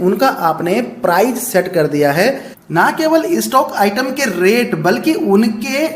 उनका आपने price set कर दिया है। ना केवल स्टॉक आइटम के रेट बल्कि उनके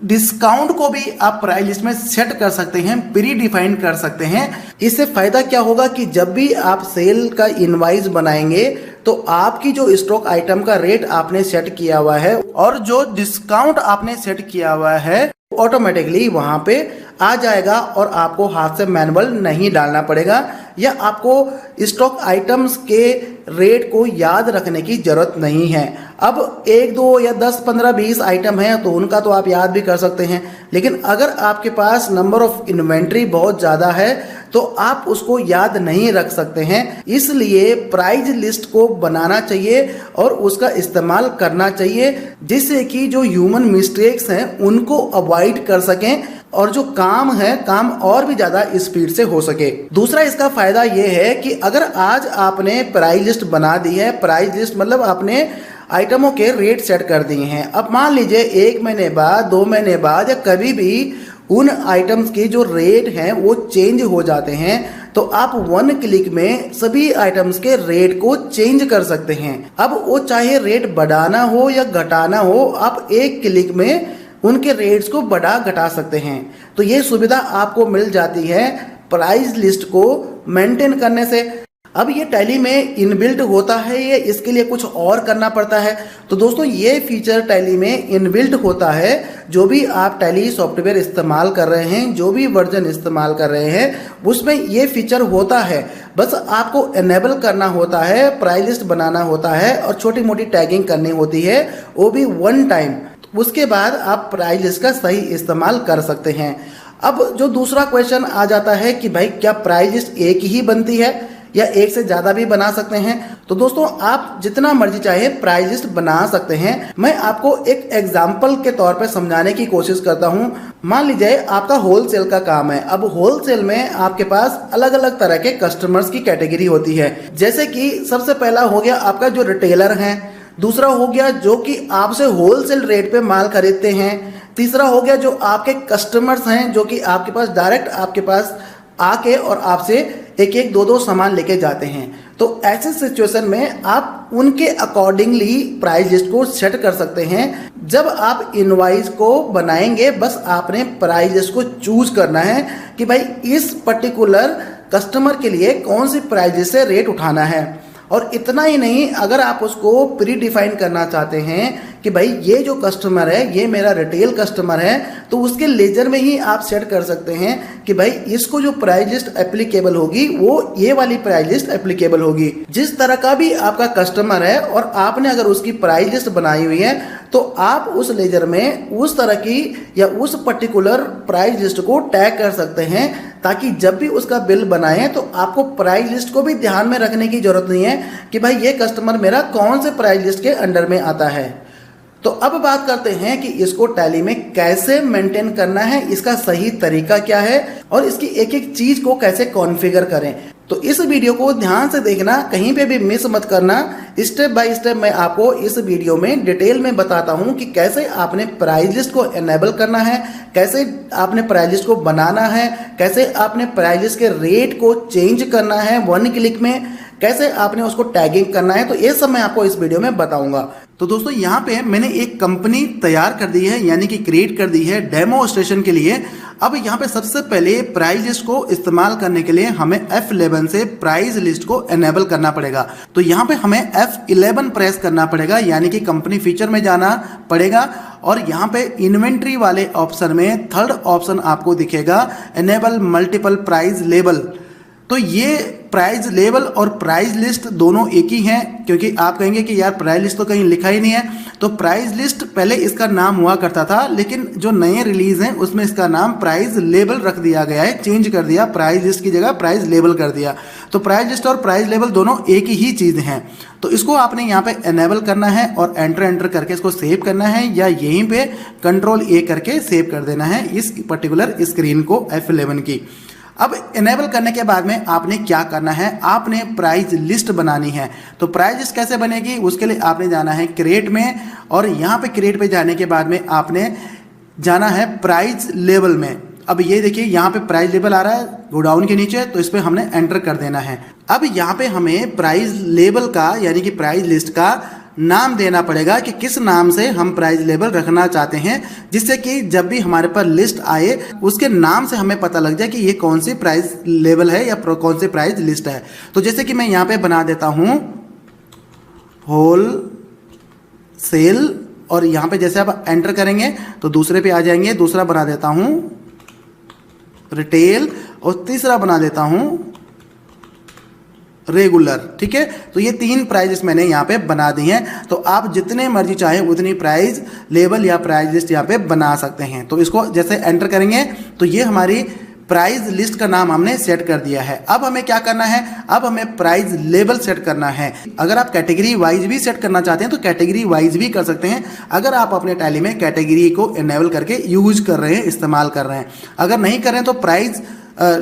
डिस्काउंट को भी आप प्राइस लिस्ट में सेट कर सकते हैं, प्री डिफाइन कर सकते हैं। इससे फायदा क्या होगा कि जब भी आप सेल का इनवाइस बनाएंगे तो आपकी जो स्टॉक आइटम का रेट आपने सेट किया हुआ है और जो डिस्काउंट आपने सेट किया हुआ है ऑटोमेटिकली वहां पे आ जाएगा और आपको हाथ से मैनुअल नहीं डालना पड़ेगा या आपको स्टॉक आइटम्स के रेट को याद रखने की जरूरत नहीं है। अब 1, 2 या 10, 15, 20 आइटम है तो उनका तो आप याद भी कर सकते हैं, लेकिन अगर आपके पास नंबर ऑफ इन्वेंट्री बहुत ज़्यादा है तो आप उसको याद नहीं रख सकते हैं। इसलिए प्राइस लिस्ट को बनाना चाहिए और उसका इस्तेमाल करना चाहिए जिससे कि जो ह्यूमन मिस्टेक्स हैं उनको अवॉइड कर सकें और जो काम है काम और भी ज़्यादा स्पीड से हो सके। दूसरा इसका फायदा ये है कि अगर आज आपने प्राइस लिस्ट बना दी है, प्राइस लिस्ट मतलब आपने आइटमों के रेट सेट कर दिए हैं, अब मान लीजिए 1 महीने बाद, 2 महीने बाद या कभी भी उन आइटम्स के जो रेट हैं वो चेंज हो जाते हैं तो आप 1 क्लिक में सभी आइटम्स के रेट को चेंज कर सकते हैं। अब वो चाहे रेट बढ़ाना हो या घटाना हो, आप 1 क्लिक में उनके रेट्स को बढ़ा घटा सकते हैं। तो ये सुविधा आपको मिल जाती है प्राइस लिस्ट को मेंटेन करने से। अब ये टैली में इनबिल्ट होता है या इसके लिए कुछ और करना पड़ता है? तो दोस्तों ये फीचर टैली में इनबिल्ट होता है। जो भी आप टैली सॉफ्टवेयर इस्तेमाल कर रहे हैं, जो भी वर्जन इस्तेमाल कर रहे हैं, उसमें ये फीचर होता है। बस आपको एनेबल करना होता है, प्राइस लिस्ट बनाना होता है और छोटी मोटी टैगिंग करनी होती है, वो भी 1 टाइम। उसके बाद आप प्राइस लिस्ट का सही इस्तेमाल कर सकते हैं। अब जो दूसरा क्वेश्चन आ जाता है कि भाई क्या प्राइस लिस्ट एक ही बनती है या एक से ज़्यादा भी बना सकते हैं? तो दोस्तों आप जितना मर्जी चाहे प्राइस लिस्ट बना सकते हैं। मैं आपको एक एग्जाम्पल के तौर पर समझाने की कोशिश करता हूं। मान लीजिए आपका होलसेल का काम है। अब होलसेल में आपके पास अलग अलग तरह के कस्टमर्स की कैटेगरी होती है। जैसे कि सबसे पहला हो गया आपका जो रिटेलर है, दूसरा हो गया जो कि आपसे होलसेल रेट पे माल खरीदते हैं, तीसरा हो गया जो आपके कस्टमर्स हैं जो कि आपके पास डायरेक्ट आपके पास आके और आपसे एक एक दो सामान लेके जाते हैं। तो ऐसे सिचुएशन में आप उनके अकॉर्डिंगली प्राइस लिस्ट को सेट कर सकते हैं। जब आप इनवॉइस को बनाएंगे बस आपने प्राइस लिस्ट को चूज करना है कि भाई इस पर्टिकुलर कस्टमर के लिए कौन सी प्राइस लिस्ट से रेट उठाना है। और इतना ही नहीं, अगर आप उसको प्री डिफाइन करना चाहते हैं कि भाई ये जो कस्टमर है ये मेरा रिटेल कस्टमर है, तो उसके लेजर में ही आप सेट कर सकते हैं कि भाई इसको जो प्राइस लिस्ट एप्लीकेबल होगी वो ये वाली प्राइस लिस्ट एप्लीकेबल होगी। जिस तरह का भी आपका कस्टमर है और आपने अगर उसकी प्राइस लिस्ट बनाई हुई है तो आप उस लेजर में उस तरह की या उस पर्टिकुलर प्राइस लिस्ट को टैग कर सकते हैं ताकि जब भी उसका बिल बनाएं तो आपको प्राइस लिस्ट को भी ध्यान में रखने की जरूरत नहीं है कि भाई ये कस्टमर मेरा कौन से प्राइस लिस्ट के अंडर में आता है। तो अब बात करते हैं कि इसको टैली में कैसे मेंटेन करना है, इसका सही तरीका क्या है और इसकी एक एक चीज को कैसे कॉन्फ़िगर करें। तो इस वीडियो को ध्यान से देखना, कहीं पे भी मिस मत करना। स्टेप बाय स्टेप मैं आपको इस वीडियो में डिटेल में बताता हूं कि कैसे आपने प्राइस लिस्ट को एनेबल करना है, कैसे आपने प्राइस लिस्ट को बनाना है, कैसे आपने प्राइस लिस्ट के रेट को चेंज करना है 1 क्लिक में, कैसे आपने उसको टैगिंग करना है। तो ये सब मैं आपको इस वीडियो में बताऊंगा। तो दोस्तों यहाँ पे मैंने एक कंपनी तैयार कर दी है, यानी कि क्रिएट कर दी है डेमोस्ट्रेशन के लिए। अब यहाँ पे सबसे पहले प्राइस लिस्ट को इस्तेमाल करने के लिए हमें F11 से प्राइस लिस्ट को एनेबल करना पड़ेगा। तो यहाँ पे हमें F11 प्रेस करना पड़ेगा, यानी कि कंपनी फीचर में जाना पड़ेगा और यहाँ पे इन्वेंट्री वाले ऑप्शन में 3rd ऑप्शन आपको दिखेगा, एनेबल मल्टीपल प्राइस लेबल। तो ये प्राइस लेबल और प्राइस लिस्ट दोनों एक ही हैं, क्योंकि आप कहेंगे कि यार प्राइस लिस्ट तो कहीं लिखा ही नहीं है। तो प्राइस लिस्ट पहले इसका नाम हुआ करता था, लेकिन जो नए रिलीज हैं उसमें इसका नाम प्राइस लेबल रख दिया गया है, चेंज कर दिया, प्राइस लिस्ट की जगह प्राइस लेबल कर दिया। तो प्राइस लिस्ट और प्राइस लेबल दोनों एक ही चीज़ हैं। तो इसको आपने यहाँ पे एनेबल करना है और एंटर करके इसको सेव करना है, या यहीं पे Ctrl+A करके सेव कर देना है इस पर्टिकुलर स्क्रीन को F11 की। अब इनेबल करने के बाद में आपने क्या करना है, आपने प्राइस लिस्ट बनानी है। तो प्राइस लिस्ट कैसे बनेगी, उसके लिए आपने जाना है क्रिएट में और यहाँ पे क्रिएट पे जाने के बाद में आपने जाना है प्राइस लेवल में। अब ये देखिए यहाँ पे प्राइस लेबल आ रहा है गोडाउन के नीचे, तो इस पे हमने एंटर कर देना है। अब यहाँ पे हमें प्राइस लेबल का यानी कि प्राइस लिस्ट का नाम देना पड़ेगा कि किस नाम से हम प्राइस लेबल रखना चाहते हैं, जिससे कि जब भी हमारे पास लिस्ट आए उसके नाम से हमें पता लग जाए कि ये कौन सी प्राइस लेबल है या कौन सी प्राइस लिस्ट है। तो जैसे कि मैं यहाँ पे बना देता हूँ होल सेल, और यहाँ पे जैसे आप एंटर करेंगे तो दूसरे पे आ जाएंगे। दूसरा बना देता हूँ रिटेल और तीसरा बना देता हूँ रेगुलर। ठीक है, तो ये 3 प्राइजेस मैंने यहाँ पे बना दी हैं। तो आप जितने मर्जी चाहें उतनी प्राइस लेबल या प्राइस लिस्ट यहाँ पे बना सकते हैं। तो इसको जैसे एंटर करेंगे तो ये हमारी प्राइस लिस्ट का नाम हमने सेट कर दिया है। अब हमें क्या करना है, अब हमें प्राइस लेबल सेट करना है। अगर आप कैटेगरी वाइज भी सेट करना चाहते हैं तो कैटेगरी वाइज भी कर सकते हैं, अगर आप अपने टैली में कैटेगरी को इनेबल करके यूज कर रहे हैं, इस्तेमाल कर रहे हैं। अगर नहीं कर रहे हैं तो प्राइस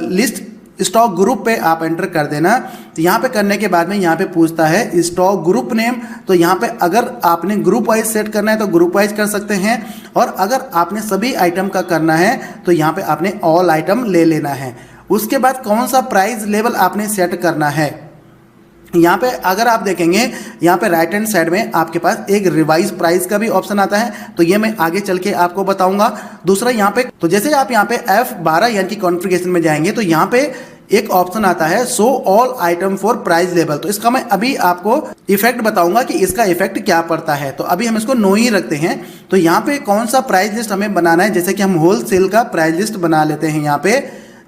लिस्ट स्टॉक ग्रुप पे आप एंटर कर देना। तो यहाँ पे करने के बाद में यहाँ पे पूछता है स्टॉक ग्रुप नेम, तो यहाँ पे अगर आपने ग्रुप वाइज सेट करना है तो ग्रुप वाइज कर सकते हैं, और अगर आपने सभी आइटम का करना है तो यहाँ पे आपने ऑल आइटम ले लेना है। उसके बाद कौन सा प्राइस लेवल आपने सेट करना है, यहाँ पे अगर आप देखेंगे यहाँ पे राइट हैंड साइड में आपके पास एक रिवाइज प्राइस का भी ऑप्शन आता है, तो ये मैं आगे चल के आपको बताऊंगा। दूसरा यहाँ पे तो जैसे आप यहाँ पे F12 यानी कि कॉन्फ़िगरेशन में जाएंगे तो यहाँ पे एक ऑप्शन आता है show all item for price level. तो इसका मैं अभी आपको इफेक्ट बताऊंगा कि इसका इफेक्ट क्या पड़ता है। तो अभी हम इसको नो ही रखते हैं। तो यहाँ पे कौन सा प्राइस लिस्ट हमें बनाना है, जैसे कि हम होलसेल का प्राइस लिस्ट बना लेते हैं यहाँ पे।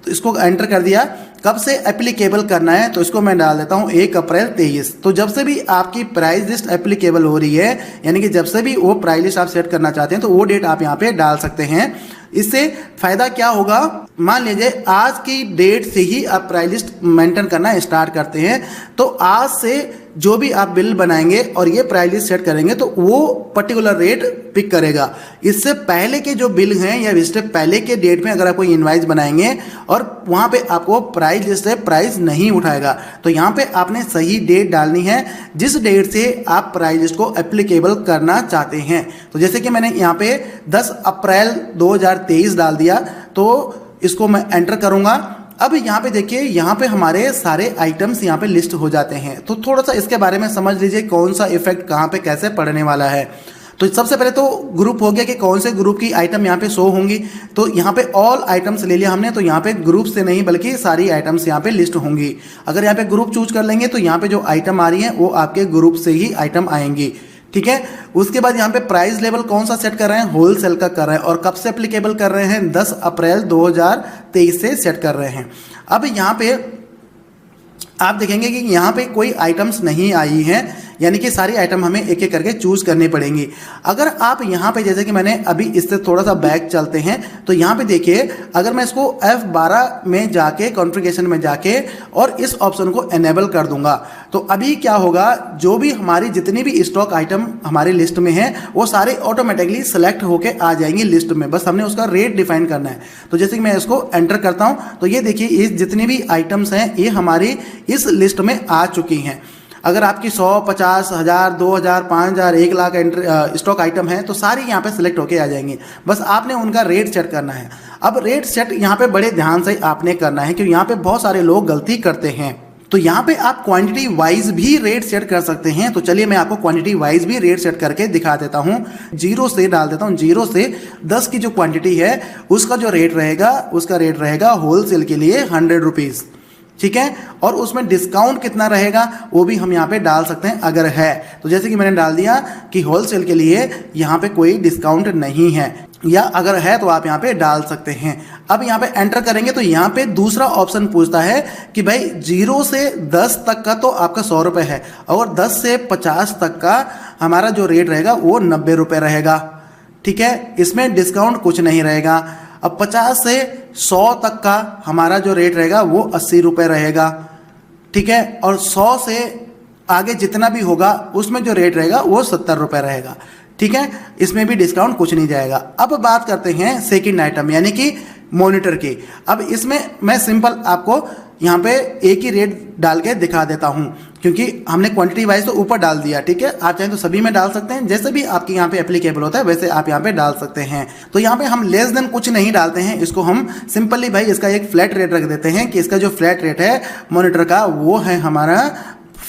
तो इसको एंटर कर दिया। कब से एप्लीकेबल करना है, तो इसको मैं डाल देता हूँ 1 अप्रैल 23। तो जब से भी आपकी प्राइस लिस्ट एप्लीकेबल हो रही है, यानी कि जब से भी वो प्राइस लिस्ट आप सेट करना चाहते हैं तो वो डेट आप यहाँ पे डाल सकते हैं। इससे फायदा क्या होगा, मान लीजिए आज की डेट से ही आप प्राइस लिस्ट मेंटेन करना स्टार्ट करते हैं, तो आज से जो भी आप बिल बनाएंगे और ये प्राइस लिस्ट सेट करेंगे तो वो पर्टिकुलर रेट पिक करेगा। इससे पहले के जो बिल हैं या इससे पहले के डेट में अगर आप कोई इनवाइस बनाएंगे और वहाँ पे आपको प्राइस लिस्ट से प्राइस नहीं उठाएगा, तो यहाँ पे आपने सही डेट डालनी है जिस डेट से आप प्राइस लिस्ट को एप्लीकेबल करना चाहते हैं। तो जैसे कि मैंने यहाँ पे 10 अप्रैल 2023 डाल दिया, तो इसको मैं एंटर करूँगा। अब यहाँ पे देखिए, यहाँ पे हमारे सारे आइटम्स यहाँ पे लिस्ट हो जाते हैं। तो थोड़ा सा इसके बारे में समझ लीजिए कौन सा इफेक्ट कहाँ पे कैसे पड़ने वाला है। तो सबसे पहले तो ग्रुप हो गया कि कौन से ग्रुप की आइटम यहाँ पे शो होंगी। तो यहाँ पे ऑल आइटम्स ले लिया हमने, तो यहाँ पे ग्रुप से नहीं बल्कि सारी आइटम्स यहाँ पे लिस्ट होंगी। अगर यहाँ पे ग्रुप चूज कर लेंगे तो यहाँ पे जो आइटम आ रही है वो आपके ग्रुप से ही आइटम आएंगी। ठीक है, उसके बाद यहाँ पे प्राइस लेवल कौन सा सेट कर रहे हैं, होलसेल का कर रहे हैं, और कब से एप्लीकेबल कर रहे हैं, 10 अप्रैल 2023 से सेट कर रहे हैं। अब यहाँ पे आप देखेंगे कि यहाँ पे कोई आइटम्स नहीं आई हैं, यानी कि सारी आइटम हमें एक एक करके चूज करनी पड़ेंगी। अगर आप यहाँ पे जैसे कि मैंने अभी इससे थोड़ा सा बैक चलते हैं, तो यहाँ पे देखिए अगर मैं इसको F12 में जाके कॉन्फ़िगरेशन में जाके और इस ऑप्शन को एनेबल कर दूंगा, तो अभी क्या होगा, जो भी हमारी जितनी भी स्टॉक आइटम हमारी लिस्ट में है वो सारे ऑटोमेटिकली सेलेक्ट होके आ जाएंगी लिस्ट में। बस हमने उसका रेट डिफाइन करना है। तो जैसे कि मैं इसको एंटर करता हूँ तो ये देखिए ये जितनी भी आइटम्स हैं ये हमारी इस लिस्ट में आ चुकी हैं। अगर आपकी 100, 50, 1000, 2000, 5000, 1 लाख स्टॉक आइटम है तो सारी यहाँ पे सिलेक्ट होके आ जाएंगी। बस आपने उनका रेट सेट करना है। अब रेट सेट यहाँ पे बड़े ध्यान से आपने करना है, क्योंकि यहाँ पे बहुत सारे लोग गलती करते हैं। तो यहाँ पे आप क्वांटिटी वाइज भी रेट सेट कर सकते हैं। तो चलिए मैं आपको क्वांटिटी वाइज भी रेट सेट करके दिखा देता हूँ। 0 से डाल देता हूँ, 0 से 10 की जो क्वांटिटी है उसका जो रेट रहेगा, उसका रेट रहेगा होलसेल के लिए 100 रुपीज़। ठीक है, और उसमें डिस्काउंट कितना रहेगा वो भी हम यहाँ पे डाल सकते हैं अगर है। तो जैसे कि मैंने डाल दिया कि होलसेल के लिए यहाँ पे कोई डिस्काउंट नहीं है, या अगर है तो आप यहाँ पे डाल सकते हैं। अब यहाँ पे एंटर करेंगे तो यहाँ पे दूसरा ऑप्शन पूछता है कि भाई 0 से 10 तक का तो आपका 100 रुपये है, और 10 से 50 तक का हमारा जो रेट रहेगा वो 90 रुपये रहेगा। ठीक है, इसमें डिस्काउंट कुछ नहीं रहेगा। अब 50 से 100 तक का हमारा जो रेट रहेगा वो 80 रुपये रहेगा। ठीक है, और 100 से आगे जितना भी होगा उसमें जो रेट रहेगा वो 70 रुपये रहेगा। ठीक है, इसमें भी डिस्काउंट कुछ नहीं जाएगा। अब बात करते हैं सेकंड आइटम यानी कि मॉनिटर की। अब इसमें मैं सिंपल आपको यहाँ पे एक ही रेट डाल के दिखा देता हूँ, क्योंकि हमने क्वांटिटी वाइज तो ऊपर डाल दिया, ठीक है। आप चाहें तो सभी में डाल सकते हैं, जैसे भी आपके यहाँ पे एप्लीकेबल होता है वैसे आप यहाँ पे डाल सकते हैं। तो यहाँ पे हम लेस देन कुछ नहीं डालते हैं, इसको हम सिंपली भाई इसका एक फ्लैट रेट रख देते हैं कि इसका जो फ्लैट रेट है मॉनिटर का वो है हमारा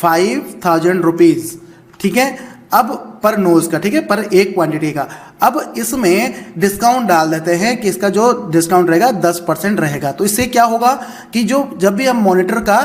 5000 रुपीज़, ठीक है। अब पर नोज का, ठीक है, पर एक क्वांटिटी का। अब इसमें डिस्काउंट डाल देते हैं कि इसका जो डिस्काउंट रहेगा 10% रहेगा। तो इससे क्या होगा कि जो जब भी हम मॉनिटर का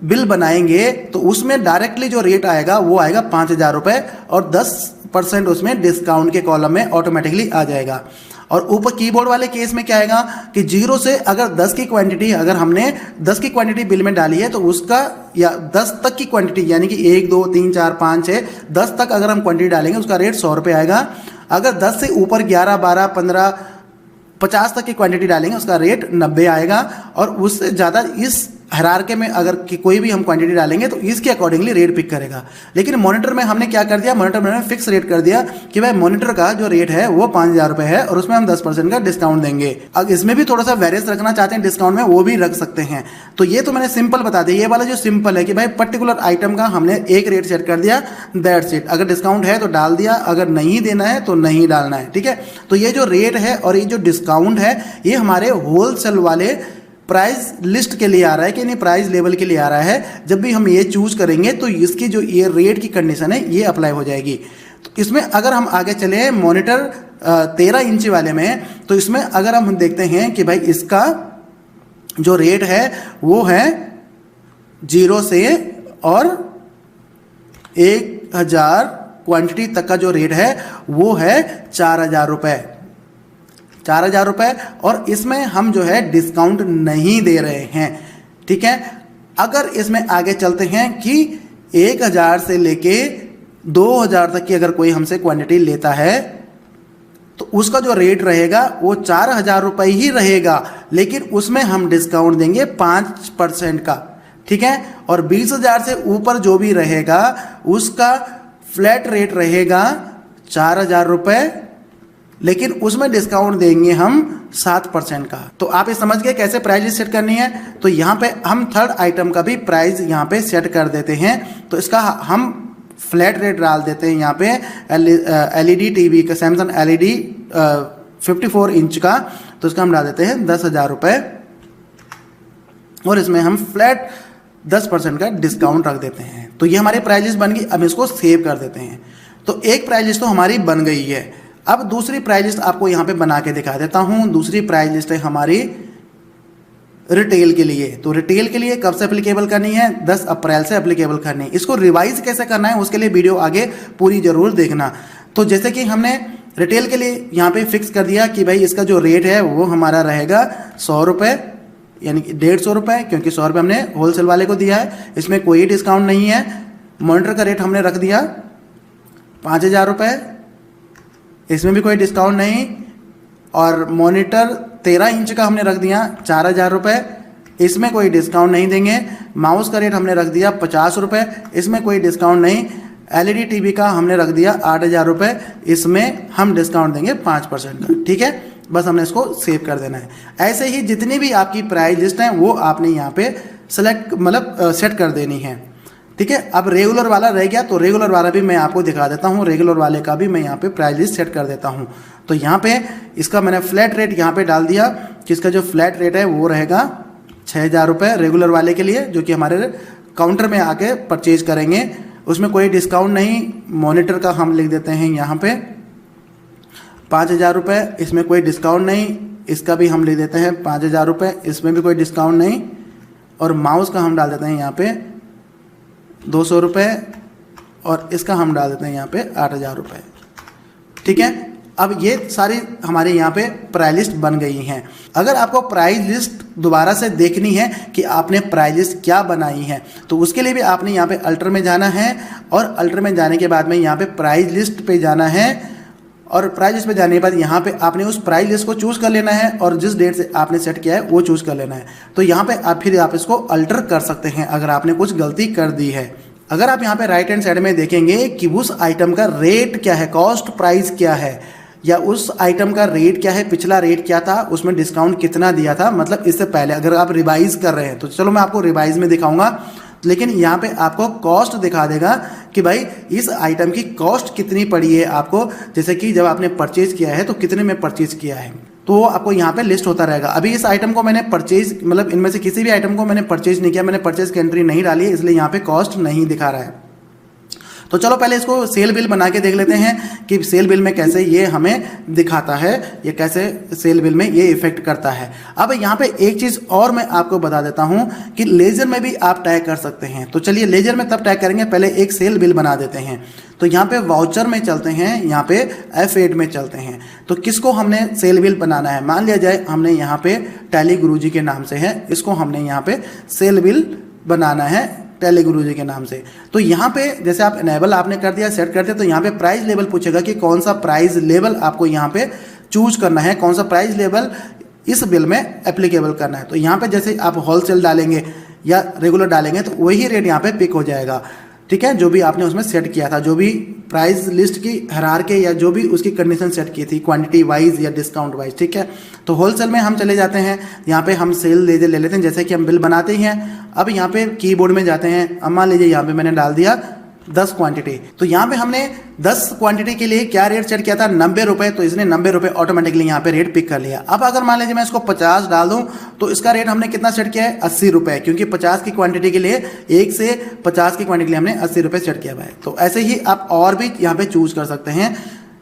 बिल बनाएंगे तो उसमें डायरेक्टली जो रेट आएगा वो आएगा 5000 रुपये और 10% उसमें डिस्काउंट के कॉलम में ऑटोमेटिकली आ जाएगा। और ऊपर कीबोर्ड वाले केस में क्या आएगा कि 0 से अगर 10 की क्वांटिटी, अगर हमने 10 की क्वांटिटी बिल में डाली है तो उसका, या 10 तक की क्वांटिटी यानी कि 1 2 3 4 5 6 10 तक अगर हम क्वांटिटी डालेंगे उसका रेट 100 रुपये आएगा। अगर 10 से ऊपर 11 12 15 50 तक की क्वांटिटी डालेंगे उसका रेट 90 आएगा। और उससे ज़्यादा इस हरारके में अगर कि कोई भी हम क्वांटिटी डालेंगे तो इसके अकॉर्डिंगली रेट पिक करेगा। लेकिन मॉनिटर में हमने क्या कर दिया, मॉनिटर में फिक्स रेट कर दिया कि भाई मॉनिटर का जो रेट है वो 5000 रुपये है और उसमें हम 10% का डिस्काउंट देंगे। अब इसमें भी थोड़ा सा वेरियस रखना चाहते हैं डिस्काउंट में, वो भी रख सकते हैं। तो ये तो मैंने सिंपल बता दिया। ये वाला जो सिंपल है कि भाई पर्टिकुलर आइटम का हमने एक रेट सेट कर दिया, दैट्स इट। अगर डिस्काउंट है तो डाल दिया, अगर नहीं देना है तो नहीं डालना है, ठीक है। तो ये जो रेट है और ये जो डिस्काउंट है ये हमारे होलसेल वाले प्राइस लिस्ट के लिए आ रहा है कि नहीं प्राइस लेवल के लिए आ रहा है। जब भी हम ये चूज करेंगे तो इसकी जो ये रेट की कंडीशन है ये अप्लाई हो जाएगी। तो इसमें अगर हम आगे चले मॉनिटर 13 इंच वाले में, तो इसमें अगर हम देखते हैं कि भाई इसका जो रेट है वो है 0 से और 1000 क्वांटिटी तक का जो रेट है वो है 4000 रुपये, 4000 रुपये। और इसमें हम जो है डिस्काउंट नहीं दे रहे हैं, ठीक है। अगर इसमें आगे चलते हैं कि 1000 से लेके 2000 तक की अगर कोई हमसे क्वांटिटी लेता है तो उसका जो रेट रहेगा वो 4000 रुपये ही रहेगा, लेकिन उसमें हम डिस्काउंट देंगे 5% का, ठीक है। और 20000 से ऊपर जो भी रहेगा उसका फ्लैट रेट रहेगा 4000 रुपये, लेकिन उसमें डिस्काउंट देंगे हम 7% का। तो आप ये समझ गए कैसे प्राइस लिस्ट सेट करनी है। तो यहाँ पे हम थर्ड आइटम का भी प्राइस यहाँ पे सेट कर देते हैं। तो इसका हम फ्लैट रेट डाल देते हैं यहाँ पे एलईडी टीवी का, सैमसंग एलईडी 54 इंच का, तो इसका हम डाल देते हैं 10,000 रुपये और इसमें हम फ्लैट 10% का डिस्काउंट रख देते हैं। तो ये हमारी प्राइस लिस्ट बन गई। अब इसको सेव कर देते हैं। तो एक प्राइस लिस्ट तो हमारी बन गई है। अब दूसरी प्राइस लिस्ट आपको यहाँ पे बना के दिखा देता हूँ। दूसरी प्राइस लिस्ट है हमारी रिटेल के लिए। तो रिटेल के लिए कब से एप्लीकेबल करनी है, 10 अप्रैल से एप्लीकेबल करनी है। इसको रिवाइज कैसे करना है उसके लिए वीडियो आगे पूरी जरूर देखना। तो जैसे कि हमने रिटेल के लिए यहाँ पे फिक्स कर दिया कि भाई इसका जो रेट है वो हमारा रहेगा 100 रुपये, यानी कि 150 रुपये, क्योंकि 100 रुपये हमने होलसेल वाले को दिया है, इसमें कोई डिस्काउंट नहीं है। मॉनिटर का रेट हमने रख दिया 5000 रुपये, इसमें भी कोई डिस्काउंट नहीं। और मॉनिटर 13 इंच का हमने रख दिया 4000 रुपये, इसमें कोई डिस्काउंट नहीं देंगे। माउस का रेट हमने रख दिया 50 रुपये, इसमें कोई डिस्काउंट नहीं। एलईडी टीवी का हमने रख दिया 8000 रुपये, इसमें हम डिस्काउंट देंगे 5% का, ठीक है। बस हमने इसको सेव कर देना है। ऐसे ही जितनी भी आपकी प्राइस लिस्ट है वो आपने यहाँ पे सेलेक्ट मतलब सेट कर देनी है, ठीक है। अब रेगुलर वाला रह गया, तो रेगुलर वाला भी मैं आपको दिखा देता हूँ। रेगुलर वाले का भी मैं यहाँ पे प्राइस लिस्ट सेट कर देता हूँ। तो यहाँ पे इसका मैंने फ्लैट रेट यहाँ पे डाल दिया कि इसका जो फ्लैट रेट है वो रहेगा 6000 रुपये रेगुलर वाले के लिए, जो कि हमारे काउंटर में आके परचेज करेंगे। उसमें कोई डिस्काउंट नहीं। मॉनिटर का हम लिख देते हैं यहाँ पे 5000 रुपये, इसमें कोई डिस्काउंट नहीं। इसका भी हम लिख देते हैं 5000 रुपये, इसमें भी कोई डिस्काउंट नहीं। और माउस का हम डाल देते हैं यहाँ पे 200 रुपये और इसका हम डाल देते हैं यहाँ पे 8000 रुपये, ठीक है। अब ये सारी हमारे यहाँ पे प्राइस लिस्ट बन गई हैं। अगर आपको प्राइस लिस्ट दोबारा से देखनी है कि आपने प्राइस लिस्ट क्या बनाई है, तो उसके लिए भी आपने यहाँ पे अल्टर में जाना है और अल्टर में जाने के बाद में यहाँ पे प्राइस लिस्ट पे जाना है। और प्राइस लिस्ट पे जाने के बाद यहाँ पे आपने उस प्राइस लिस्ट को चूज़ कर लेना है और जिस डेट से आपने सेट किया है वो चूज़ कर लेना है। तो यहाँ पे आप फिर आप इसको अल्टर कर सकते हैं अगर आपने कुछ गलती कर दी है। अगर आप यहाँ पे राइट हैंड साइड में देखेंगे कि उस आइटम का रेट क्या है, कॉस्ट प्राइस क्या है, या उस आइटम का रेट क्या है, पिछला रेट क्या था, उसमें डिस्काउंट कितना दिया था, मतलब इससे पहले अगर आप रिवाइज कर रहे हैं तो चलो मैं आपको रिवाइज में दिखाऊंगा, लेकिन यहाँ पे आपको कॉस्ट दिखा देगा कि भाई इस आइटम की कॉस्ट कितनी पड़ी है आपको, जैसे कि जब आपने परचेज किया है तो कितने में परचेज किया है, तो वो आपको यहाँ पे लिस्ट होता रहेगा। अभी इस आइटम को मैंने परचेज, मतलब इनमें से किसी भी आइटम को मैंने परचेज नहीं किया, मैंने परचेज की एंट्री नहीं डाली है, इसलिए यहाँ पे कॉस्ट नहीं दिखा रहा है। तो चलो पहले इसको सेल बिल बना के देख लेते हैं कि सेल बिल में कैसे ये हमें दिखाता है, ये कैसे सेल बिल में ये इफेक्ट करता है। अब यहाँ पे एक चीज़ और मैं आपको बता देता हूँ कि लेजर में भी आप टैग कर सकते हैं। तो चलिए लेजर में तब टैग करेंगे, पहले एक सेल बिल बना देते हैं। तो यहाँ पे वाउचर में चलते हैं, यहाँ पे F8 में चलते हैं। तो किसको हमने सेल बिल बनाना है, मान लिया जाए हमने यहाँ पे टैली गुरुजी के नाम से है, इसको हमने यहाँ पे सेल बिल बनाना है टैली गुरुजी के नाम से। तो यहाँ पे जैसे आप इनेबल आपने कर दिया, सेट कर दिया, तो यहाँ पे प्राइस लेवल पूछेगा कि कौन सा प्राइस लेवल आपको यहाँ पे चूज करना है, कौन सा प्राइस लेवल इस बिल में एप्लीकेबल करना है। तो यहाँ पे जैसे आप होलसेल डालेंगे या रेगुलर डालेंगे तो वही रेट यहाँ पे पिक हो जाएगा, ठीक है, जो भी आपने उसमें सेट किया था, जो भी प्राइस लिस्ट की हरार के या जो भी उसकी कंडीशन सेट की थी क्वांटिटी वाइज या डिस्काउंट वाइज, ठीक है। तो होलसेल में हम चले जाते हैं, यहाँ पे हम सेल ले लेते हैं, जैसे कि हम बिल बनाते ही हैं। अब यहाँ पे कीबोर्ड में जाते हैं, अब मान लीजिए यहाँ पे मैंने डाल दिया 10 क्वांटिटी। तो यहाँ पे हमने 10 क्वांटिटी के लिए क्या रेट सेट किया था, 90 रुपये, तो इसने 90 रुपये ऑटोमेटिकली यहाँ पे रेट पिक कर लिया। अब अगर मान लीजिए मैं इसको 50 डाल दूँ तो इसका रेट हमने कितना सेट किया है, 80 रुपये, क्योंकि 50 की क्वांटिटी के लिए 1 से 50 की क्वांटिटी के लिए हमने 80 रुपये सेट किया हुआ है। तो ऐसे ही आप और भी यहाँ पे चूज कर सकते हैं,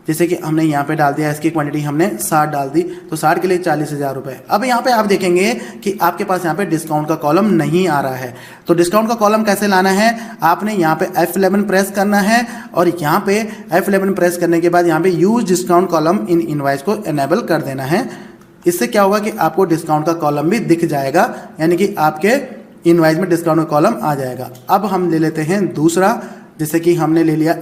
जैसे कि हमने यहाँ पे डाल दिया, इसकी क्वांटिटी हमने 60 डाल दी, तो 60 के लिए 40,000 रुपये। अब यहाँ पे आप देखेंगे कि आपके पास यहाँ पे डिस्काउंट का कॉलम नहीं आ रहा है। तो डिस्काउंट का कॉलम कैसे लाना है, आपने यहाँ पे F11 प्रेस करना है और यहाँ पे F11 प्रेस करने के बाद यहाँ पे use discount column in invoice को एनेबल कर देना है। इससे क्या होगा कि आपको डिस्काउंट का कॉलम भी दिख जाएगा, यानी कि आपके इनवॉइस में डिस्काउंट का कॉलम आ जाएगा। अब हम ले लेते हैं दूसरा, जैसे कि हमने ले लिया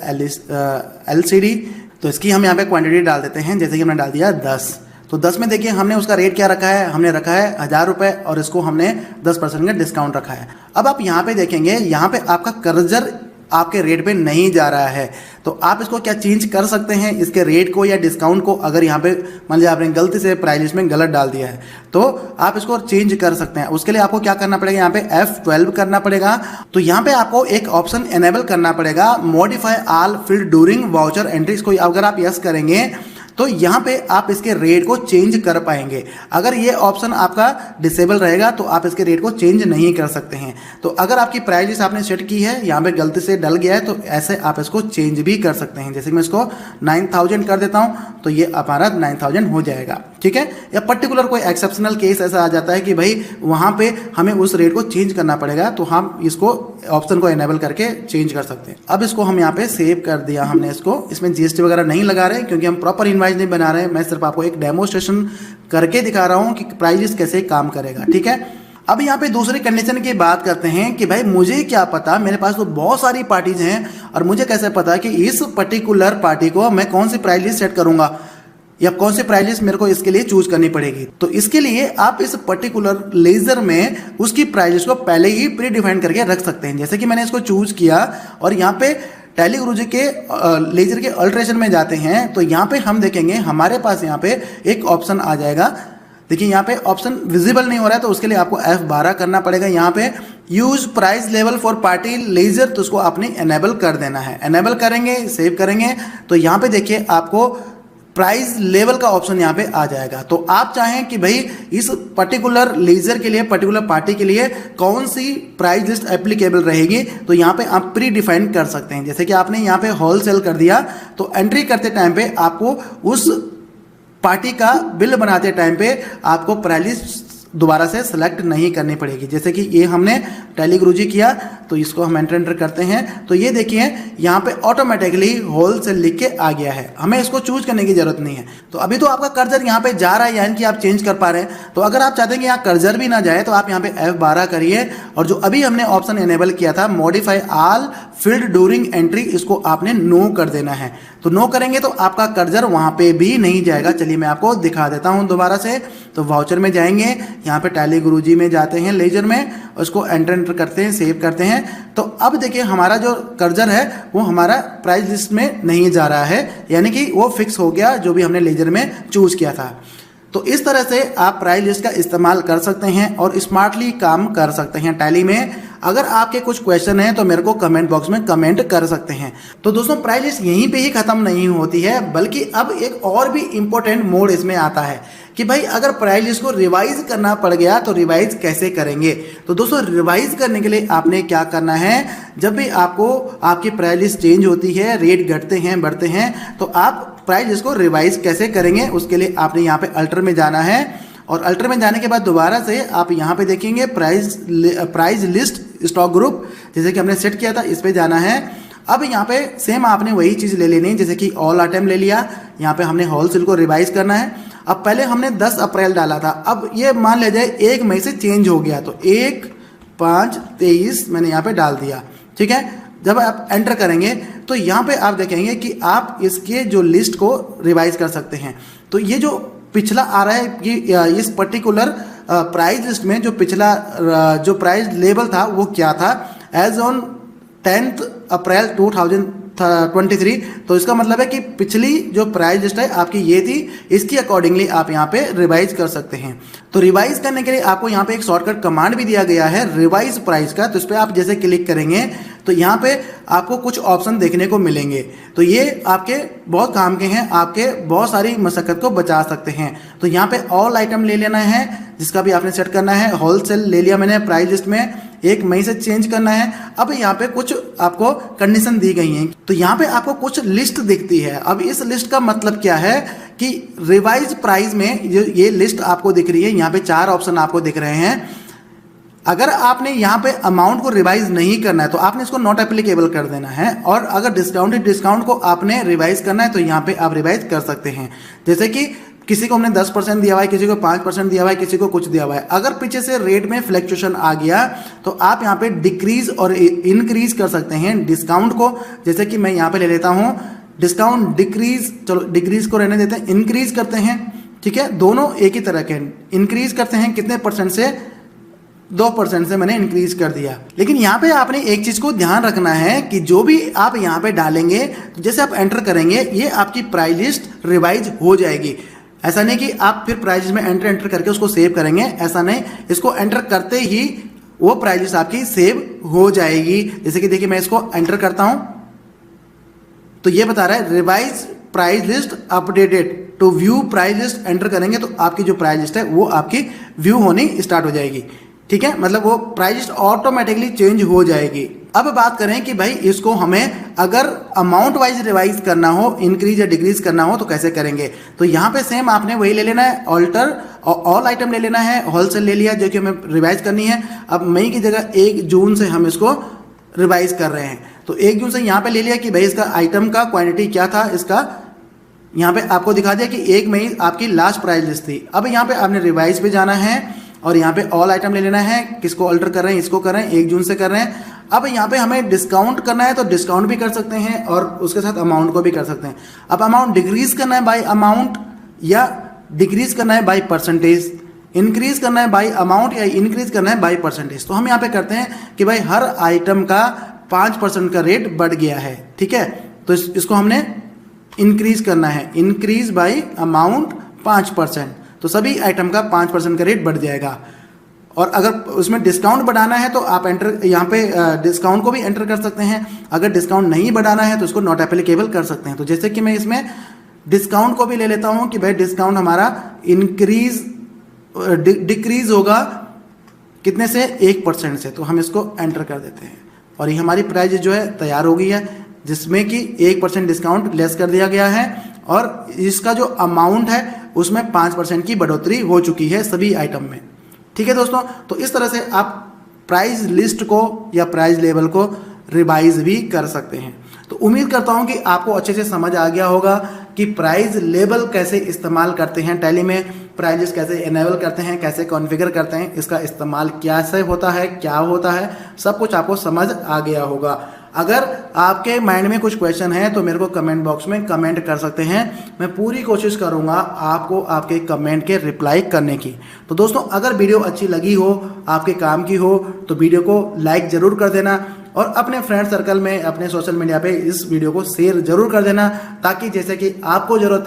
LCD, तो इसकी हम यहाँ पे क्वांटिटी डाल देते हैं, जैसे कि हमने डाल दिया 10। तो 10 में देखिए हमने उसका रेट क्या रखा है, हमने रखा है 1000 रुपये और इसको हमने 10% का डिस्काउंट रखा है। अब आप यहाँ पे देखेंगे, यहाँ पे आपका कर्सर आपके रेट पे नहीं जा रहा है, तो आप इसको क्या चेंज कर सकते हैं, इसके रेट को या डिस्काउंट को। अगर यहाँ पे मान लीजिए आपने गलती से प्राइस लिस्ट में गलत डाल दिया है तो आप इसको चेंज कर सकते हैं। उसके लिए आपको क्या करना पड़ेगा, यहाँ पे F12 करना पड़ेगा। तो यहाँ पे आपको एक ऑप्शन एनेबल करना पड़ेगा, modify all field during voucher entry. इसको अगर आप यस करेंगे तो यहाँ पे आप इसके रेट को चेंज कर पाएंगे। अगर ये ऑप्शन आपका डिसेबल रहेगा तो आप इसके रेट को चेंज नहीं कर सकते हैं। तो अगर आपकी प्राइस लिस्ट आपने सेट की है, यहाँ पे गलती से डल गया है, तो ऐसे आप इसको चेंज भी कर सकते हैं। जैसे कि मैं इसको 9000 कर देता हूँ तो ये हमारा 9000 हो जाएगा, ठीक है। या पर्टिकुलर कोई एक्सेप्शनल केस ऐसा आ जाता है कि भाई वहाँ पे हमें उस रेट को चेंज करना पड़ेगा, तो हम इसको ऑप्शन को एनेबल करके चेंज कर सकते हैं। अब इसको हम यहाँ पे सेव कर दिया हमने इसको, इसमें GST वगैरह नहीं लगा रहे क्योंकि हम प्रॉपर इनवॉइस नहीं बना रहे, मैं सिर्फ आपको एक डेमोस्ट्रेशन करके दिखा रहा हूँ कि प्राइस कैसे काम करेगा, ठीक है। अब यहाँ पे दूसरी कंडीशन की बात करते हैं कि भाई मुझे क्या पता, मेरे पास तो बहुत सारी पार्टीज हैं और मुझे कैसे पता कि इस पर्टिकुलर पार्टी को मैं कौन सी प्राइस लिस्ट सेट करूंगा या कौन सी प्राइस लिस्ट मेरे को इसके लिए चूज करनी पड़ेगी। तो इसके लिए आप इस पर्टिकुलर लेजर में उसकी प्राइस लिस्ट को पहले ही प्री डिफाइन करके रख सकते हैं। जैसे कि मैंने इसको चूज किया और यहाँ पे टैली गुरुजी के लेजर के अल्ट्रेशन में जाते हैं, तो यहाँ पे हम देखेंगे हमारे पास यहाँ पे एक ऑप्शन आ जाएगा। देखिए यहाँ पे ऑप्शन विजिबल नहीं हो रहा है, तो उसके लिए आपको F12 करना पड़ेगा। यहाँ पे use price level for party laser, तो उसको आपने एनेबल कर देना है। एनेबल करेंगे, सेव करेंगे, तो यहाँ पे देखिए आपको प्राइस लेवल का ऑप्शन यहाँ पे आ जाएगा। तो आप चाहें कि भाई इस पर्टिकुलर लेजर के लिए, पर्टिकुलर पार्टी के लिए कौन सी प्राइस लिस्ट एप्लीकेबल रहेगी, तो यहाँ पे आप प्री डिफाइन कर सकते हैं। जैसे कि आपने यहाँ पे होलसेल कर दिया, तो एंट्री करते टाइम पे आपको उस पार्टी का बिल बनाते टाइम पे आपको प्राइस लिस्ट दोबारा से सेलेक्ट नहीं करनी पड़ेगी। जैसे कि ये हमने टैली गुरुजी किया, तो इसको हम एंटर करते हैं, तो ये देखिए यहाँ पे ऑटोमेटिकली होलसेल लिख के आ गया है, हमें इसको चूज करने की जरूरत नहीं है। तो अभी तो आपका कर्सर यहाँ पे जा रहा है, यानी कि आप चेंज कर पा रहे हैं। तो अगर आप चाहते हैं कि यहाँ कर्सर भी ना जाए, तो आप यहाँ पे F12 करिए और जो अभी हमने ऑप्शन एनेबल किया था modify all field during entry, इसको आपने नो कर देना है। तो नो करेंगे तो आपका कर्सर वहां पे भी नहीं जाएगा। चलिए मैं आपको दिखा देता हूं दोबारा से। तो वाउचर में जाएंगे, यहाँ पे टैली गुरुजी में जाते हैं लेजर में, उसको एंटर करते हैं, सेव करते हैं। तो अब देखिए हमारा जो कर्सर है वो हमारा प्राइस लिस्ट में नहीं जा रहा है, यानी कि वो फिक्स हो गया जो भी हमने लेजर में चूज किया था। तो इस तरह से आप प्राइस लिस्ट का इस्तेमाल कर सकते हैं और स्मार्टली काम कर सकते हैं टैली में। अगर आपके कुछ क्वेश्चन हैं तो मेरे को कमेंट बॉक्स में कमेंट कर सकते हैं। तो दोस्तों प्राइस लिस्ट यहीं पे ही खत्म नहीं होती है, बल्कि अब एक और भी इंपॉर्टेंट मोड इसमें आता है कि भाई अगर प्राइस लिस्ट को रिवाइज करना पड़ गया तो रिवाइज कैसे करेंगे। तो दोस्तों रिवाइज करने के लिए आपने क्या करना है, जब भी आपको आपकी प्राइस लिस्ट चेंज होती है, रेट घटते हैं बढ़ते हैं, तो आप प्राइस लिस्ट को रिवाइज कैसे करेंगे उसके लिए आपने यहाँ पे अल्टर में जाना है। और अल्टर में जाने के बाद दोबारा से आप यहाँ पे देखेंगे प्राइस लिस्ट स्टॉक ग्रुप, जैसे कि हमने सेट किया था, इस पे जाना है। अब यहाँ पे सेम आपने वही चीज़ ले लेनी है, जैसे कि ऑल आइटम ले लिया, यहाँ पे हमने होलसेल को रिवाइज करना है। अब पहले हमने 10 अप्रैल डाला था, अब ये मान लिया जाए 1 मई से चेंज हो गया, तो 1/5/23 मैंने यहाँ पे डाल दिया। ठीक है, जब आप एंटर करेंगे तो यहाँ पे आप देखेंगे कि आप इसके जो लिस्ट को रिवाइज कर सकते हैं। तो ये जो पिछला आ रहा है कि इस पर्टिकुलर प्राइस लिस्ट में जो पिछला जो प्राइस लेबल था वो क्या था, एज ऑन 10 अप्रैल 2023। तो इसका मतलब है कि पिछली जो प्राइस लिस्ट है आपकी ये थी, इसकी अकॉर्डिंगली आप यहाँ पे रिवाइज कर सकते हैं। तो रिवाइज करने के लिए आपको यहाँ पे एक शॉर्टकट कमांड भी दिया गया है रिवाइज प्राइस का। तो इस पर आप जैसे क्लिक करेंगे तो यहाँ पे आपको कुछ ऑप्शन देखने को मिलेंगे। तो ये आपके बहुत काम के हैं, आपके बहुत सारी मशक्कत को बचा सकते हैं। तो यहाँ पे ऑल आइटम ले लेना है, जिसका भी आपने सेट करना है। होलसेल ले लिया मैंने प्राइस लिस्ट में, 1 मई से चेंज करना है। अब यहाँ पे कुछ आपको कंडीशन दी गई हैं, तो यहाँ पे आपको कुछ लिस्ट दिखती है। अब इस लिस्ट का मतलब क्या है कि रिवाइज प्राइस में ये लिस्ट आपको दिख रही है, यहाँ पे 4 ऑप्शन आपको दिख रहे हैं। अगर आपने यहाँ पे अमाउंट को रिवाइज नहीं करना है तो आपने इसको नॉट एप्लीकेबल कर देना है, और अगर डिस्काउंट को आपने रिवाइज करना है तो यहाँ पे आप रिवाइज कर सकते हैं। जैसे कि किसी को हमने 10% दिया हुआ है, किसी को 5% दिया हुआ है, किसी को कुछ दिया हुआ है। अगर पीछे से रेट में फ्लक्चुएशन आ गया तो आप यहाँ पे डिक्रीज और इंक्रीज कर सकते हैं डिस्काउंट को। जैसे कि मैं यहाँ पे ले लेता हूँ डिस्काउंट डिक्रीज, चलो डिक्रीज को रहने देते हैं, इंक्रीज करते हैं। ठीक है, दोनों एक ही तरह के। इंक्रीज करते हैं कितने परसेंट से, 2% से मैंने इंक्रीज कर दिया। लेकिन यहाँ पे आपने एक चीज को ध्यान रखना है कि जो भी आप यहाँ पे डालेंगे, तो जैसे आप एंटर करेंगे ये आपकी प्राइस लिस्ट रिवाइज हो जाएगी। ऐसा नहीं कि आप फिर प्राइस लिस्ट में एंटर करके उसको सेव करेंगे, ऐसा नहीं। इसको एंटर करते ही वो प्राइस लिस्ट आपकी सेव हो जाएगी। जैसे कि देखिए मैं इसको एंटर करता हूं तो ये बता रहा है revise price list updated to view price list. Enter करेंगे तो आपकी जो प्राइस लिस्ट है वो आपकी व्यू होनी स्टार्ट हो जाएगी। ठीक है, मतलब वो प्राइस लिस्ट ऑटोमेटिकली चेंज हो जाएगी। अब बात करें कि भाई इसको हमें अगर अमाउंट वाइज रिवाइज करना हो, इंक्रीज या डिक्रीज करना हो तो कैसे करेंगे। तो यहाँ पे सेम आपने वही ले लेना है, ऑल्टर और ऑल आइटम ले लेना है। होलसेल ले लिया जो कि हमें रिवाइज करनी है। अब मई की जगह 1 जून से हम इसको रिवाइज कर रहे हैं, तो 1 जून से यहाँ पे ले लिया कि भाई इसका आइटम का क्वांटिटी क्या था, इसका यहाँ पे आपको दिखा दिया कि 1 मई आपकी लास्ट प्राइस लिस्ट थी। अब यहाँ पे आपने रिवाइज पे जाना है और यहाँ पे ऑल आइटम ले लेना है। किसको ऑल्टर कर रहे हैं, इसको कर रहे हैं, 1 जून से कर रहे हैं। अब यहाँ पे हमें डिस्काउंट करना है तो डिस्काउंट भी कर सकते हैं और उसके साथ अमाउंट को भी कर सकते हैं। अब अमाउंट डिक्रीज करना है बाय अमाउंट या डिक्रीज करना है बाय परसेंटेज, इंक्रीज करना है बाय अमाउंट या इंक्रीज करना है बाय परसेंटेज। तो हम यहाँ पे करते हैं कि भाई हर आइटम का 5% का रेट बढ़ गया है। ठीक है, तो इसको हमने इंक्रीज करना है, इंक्रीज बाय अमाउंट 5%। तो सभी आइटम का 5% का रेट बढ़ जाएगा। और अगर उसमें डिस्काउंट बढ़ाना है तो आप एंटर यहाँ पे डिस्काउंट को भी एंटर कर सकते हैं। अगर डिस्काउंट नहीं बढ़ाना है तो उसको नॉट एप्लीकेबल कर सकते हैं। तो जैसे कि मैं इसमें डिस्काउंट को भी ले लेता हूँ कि भाई डिस्काउंट हमारा इंक्रीज डिक्रीज होगा कितने से, 1% से। तो हम इसको एंटर कर देते हैं और ये हमारी प्राइस जो है तैयार हो गई है, जिसमें कि 1% डिस्काउंट लेस कर दिया गया है और इसका जो अमाउंट है उसमें 5% की बढ़ोतरी हो चुकी है सभी आइटम में। ठीक है दोस्तों, तो इस तरह से आप प्राइस लिस्ट को या प्राइस लेवल को रिवाइज भी कर सकते हैं। तो उम्मीद करता हूं कि आपको अच्छे से समझ आ गया होगा कि प्राइस लेवल कैसे इस्तेमाल करते हैं टैली में, प्राइस लिस्ट कैसे इनेबल करते हैं, कैसे कॉन्फ़िगर करते हैं, इसका इस्तेमाल कैसे होता है, क्या होता है, सब कुछ आपको समझ आ गया होगा। अगर आपके माइंड में कुछ क्वेश्चन है तो मेरे को कमेंट बॉक्स में कमेंट कर सकते हैं, मैं पूरी कोशिश करूंगा आपको आपके कमेंट के रिप्लाई करने की। तो दोस्तों अगर वीडियो अच्छी लगी हो, आपके काम की हो, तो वीडियो को लाइक जरूर कर देना और अपने फ्रेंड सर्कल में, अपने सोशल मीडिया पे इस वीडियो को शेयर जरूर कर देना, ताकि जैसे कि आपको जरूरत